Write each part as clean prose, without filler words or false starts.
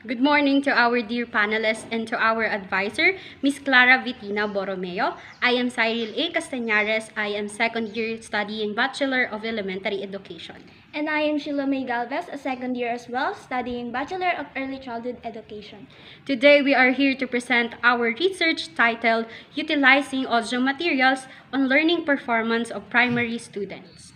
Good morning to our dear panelists and to our advisor, Ms. Clara Vitina Borromeo. I am Cyril A. Castañares. I am second year studying Bachelor of Elementary Education. And I am Sheila May Galvez, a second year as well, studying Bachelor of Early Childhood Education. Today, we are here to present our research titled Utilizing Audio Materials on Learning Performance of Primary Students.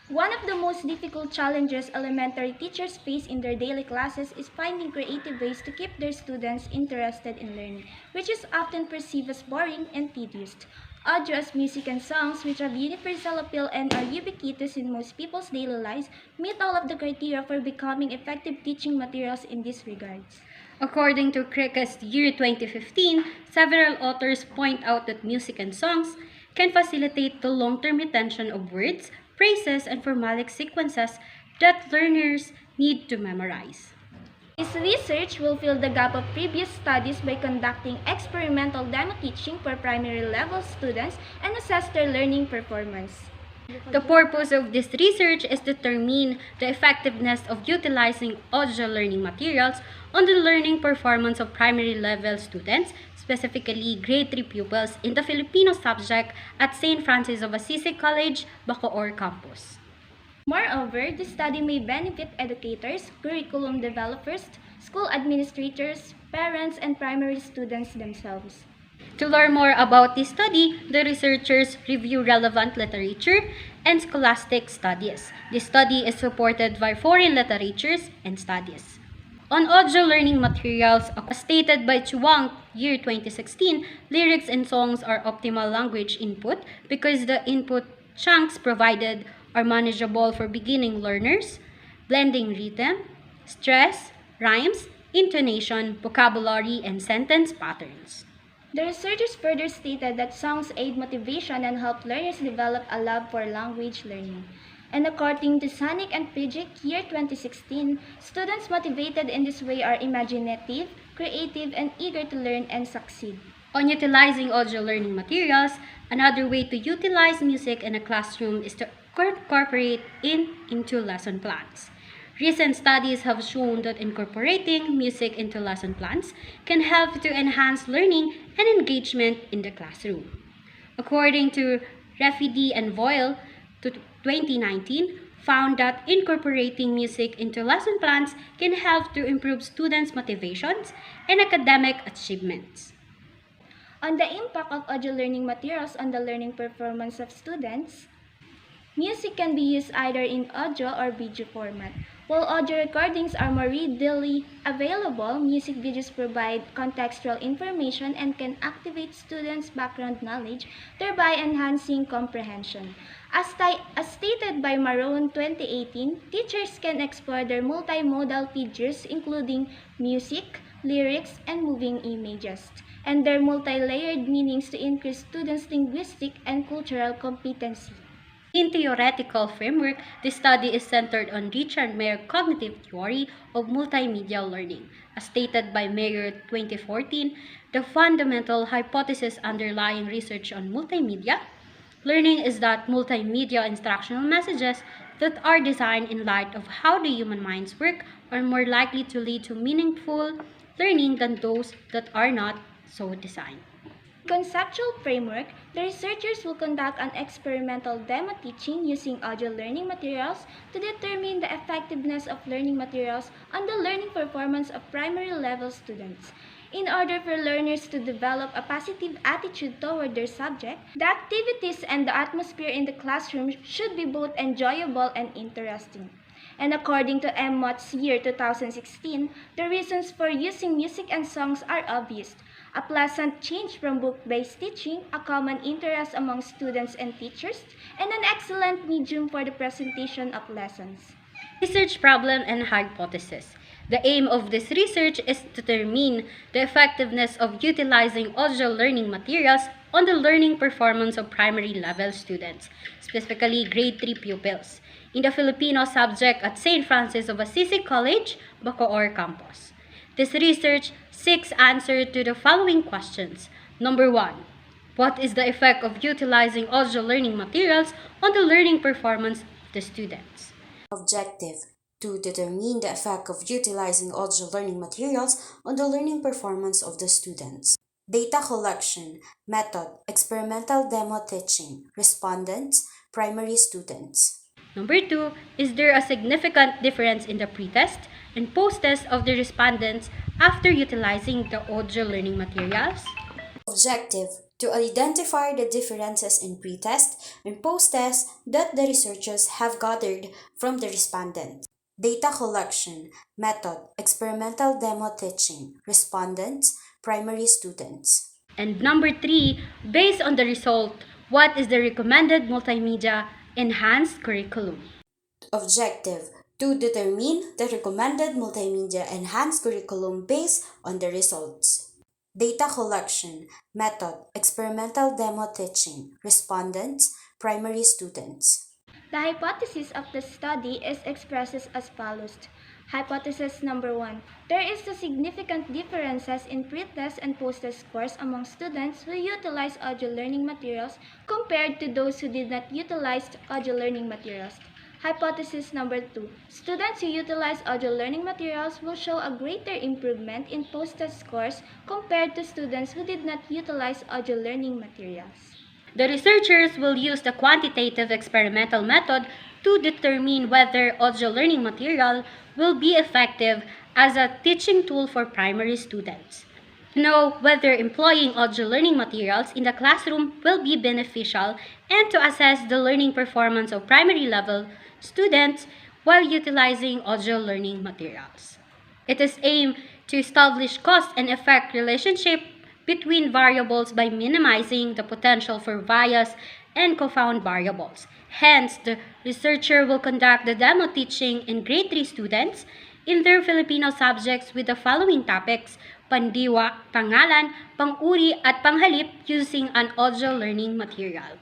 One of the most difficult challenges elementary teachers face in their daily classes is finding creative ways to keep their students interested in learning, which is often perceived as boring and tedious. Audio as music and songs, which have universal appeal and are ubiquitous in most people's daily lives, meet all of the criteria for becoming effective teaching materials in these regards. According to Crickett's Year 2015, several authors point out that music and songs can facilitate the long-term retention of words, phrases, and formalic sequences that learners need to memorize. This research will fill the gap of previous studies by conducting experimental demo teaching for primary level students and assess their learning performance. The purpose of this research is to determine the effectiveness of utilizing audio learning materials on the learning performance of primary level students, specifically grade 3 pupils in the Filipino subject at St. Francis of Assisi College, BACOOR campus. Moreover, this study may benefit educators, curriculum developers, school administrators, parents, and primary students themselves. To learn more about this study, the researchers review relevant literature and scholastic studies. This study is supported by foreign literatures and studies. On audio learning materials, as stated by Chuang, year 2016, lyrics and songs are optimal language input because the input chunks provided are manageable for beginning learners, blending rhythm, stress, rhymes, intonation, vocabulary, and sentence patterns. The researchers further stated that songs aid motivation and help learners develop a love for language learning. And according to Sonic and Pidgeot, year 2016, students motivated in this way are imaginative, creative, and eager to learn and succeed. On utilizing audio learning materials, another way to utilize music in a classroom is to incorporate it into lesson plans. Recent studies have shown that incorporating music into lesson plans can help to enhance learning and engagement in the classroom. According to Refidi and Voyle, 2019, found that incorporating music into lesson plans can help to improve students' motivations and academic achievements. On the impact of audio learning materials on the learning performance of students, music can be used either in audio or video format. While audio recordings are more readily available, music videos provide contextual information and can activate students' background knowledge, thereby enhancing comprehension. As stated by Maroon 2018, teachers can explore their multimodal features including music, lyrics, and moving images, and their multi-layered meanings to increase students' linguistic and cultural competency. In theoretical framework, this study is centered on Richard Mayer cognitive theory of multimedia learning. As stated by Mayer 2014, the fundamental hypothesis underlying research on multimedia learning is that multimedia instructional messages that are designed in light of how the human minds work are more likely to lead to meaningful learning than those that are not so designed. Conceptual framework, the researchers will conduct an experimental demo teaching using audio learning materials to determine the effectiveness of learning materials on the learning performance of primary level students. In order for learners to develop a positive attitude toward their subject, the activities and the atmosphere in the classroom should be both enjoyable and interesting. And according to M. Mott's year 2016, the reasons for using music and songs are obvious. A pleasant change from book-based teaching, a common interest among students and teachers, and an excellent medium for the presentation of lessons. Research problem and hypothesis. The aim of this research is to determine the effectiveness of utilizing audio learning materials on the learning performance of primary level students, specifically grade 3 pupils, in the Filipino subject at St. Francis of Assisi College, BACOOR campus. This research seeks answer to the following questions. Number 1. What is the effect of utilizing audio learning materials on the learning performance of the students? Objective: to determine the effect of utilizing audio learning materials on the learning performance of the students. Data collection, method, experimental demo teaching, respondents, primary students. Number 2, is there a significant difference in the pretest and post-test of the respondents after utilizing the audio learning materials? Objective, to identify the differences in pretest and post-test that the researchers have gathered from the respondents. Data collection, method, experimental demo teaching, respondents, primary students. And number 3, based on the result, what is the recommended multimedia enhanced curriculum? Objective, to determine the recommended multimedia enhanced curriculum based on the results. Data collection, method, experimental demo teaching, respondents, primary students. The hypothesis of the study is expressed as follows. Hypothesis number 1. There is a significant differences in pre-test and post-test scores among students who utilize audio learning materials compared to those who did not utilize audio learning materials. Hypothesis number 2. Students who utilize audio learning materials will show a greater improvement in post-test scores compared to students who did not utilize audio learning materials. The researchers will use the quantitative experimental method to determine whether audio learning material will be effective as a teaching tool for primary students. To know whether employing audio learning materials in the classroom will be beneficial and to assess the learning performance of primary level students while utilizing audio learning materials. It is aimed to establish cause and effect relationship between variables by minimizing the potential for bias and confound variables. Hence, the researcher will conduct the demo teaching in grade 3 students in their Filipino subjects with the following topics: pandiwa, pangalan, panguri, at panghalip using an audio learning material.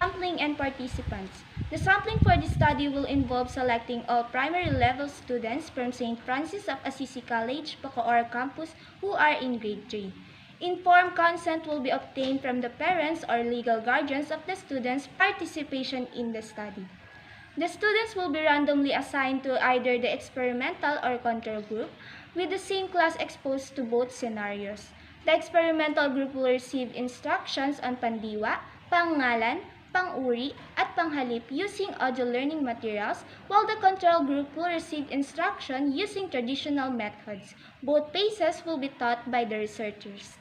Sampling and participants. The sampling for this study will involve selecting all primary level students from St. Francis of Assisi College, BACOOR campus who are in grade 3. Informed consent will be obtained from the parents or legal guardians of the students' participation in the study. The students will be randomly assigned to either the experimental or control group, with the same class exposed to both scenarios. The experimental group will receive instructions on pandiwa, pangalan, panguri, at panghalip using audio learning materials, while the control group will receive instruction using traditional methods. Both phases will be taught by the researchers.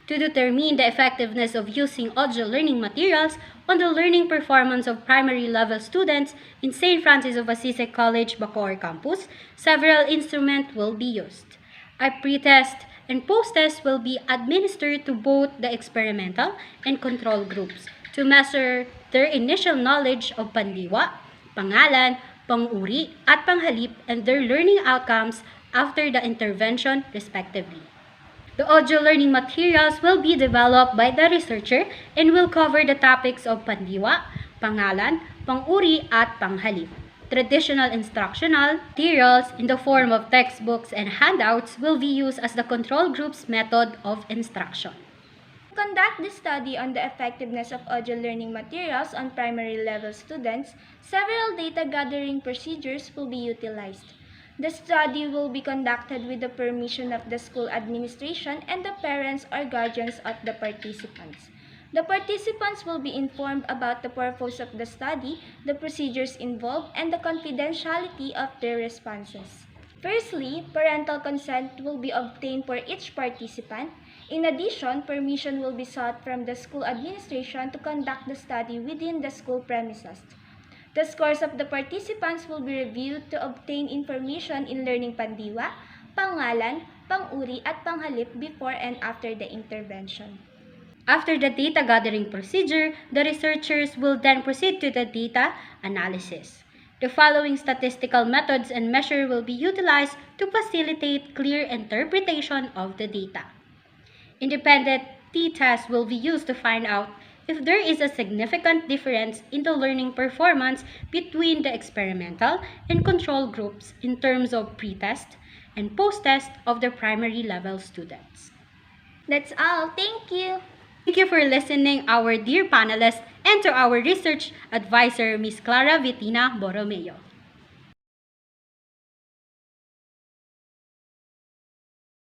To determine the effectiveness of using audio learning materials on the learning performance of primary level students in St. Francis of Assisi College, BACOOR campus, several instruments will be used. A pre-test and post-test will be administered to both the experimental and control groups to measure their initial knowledge of pandiwa, pangalan, panguri, at panghalip and their learning outcomes after the intervention respectively. The audio learning materials will be developed by the researcher and will cover the topics of pandiwa, pangalan, panguri, at panghalip. Traditional instructional materials in the form of textbooks and handouts will be used as the control group's method of instruction. To conduct this study on the effectiveness of audio learning materials on primary level students, several data gathering procedures will be utilized. The study will be conducted with the permission of the school administration and the parents or guardians of the participants. The participants will be informed about the purpose of the study, the procedures involved, and the confidentiality of their responses. Firstly, parental consent will be obtained for each participant. In addition, permission will be sought from the school administration to conduct the study within the school premises. The scores of the participants will be reviewed to obtain information in learning pandiwa, pangalan, panguri, at panghalip before and after the intervention. After the data gathering procedure, the researchers will then proceed to the data analysis. The following statistical methods and measures will be utilized to facilitate clear interpretation of the data. Independent t-tests will be used to find out if there is a significant difference in the learning performance between the experimental and control groups in terms of pre-test and post-test of the primary level students. That's all. Thank you. Thank you for listening, our dear panelists, and to our research advisor, Ms. Clara Vitina Borromeo.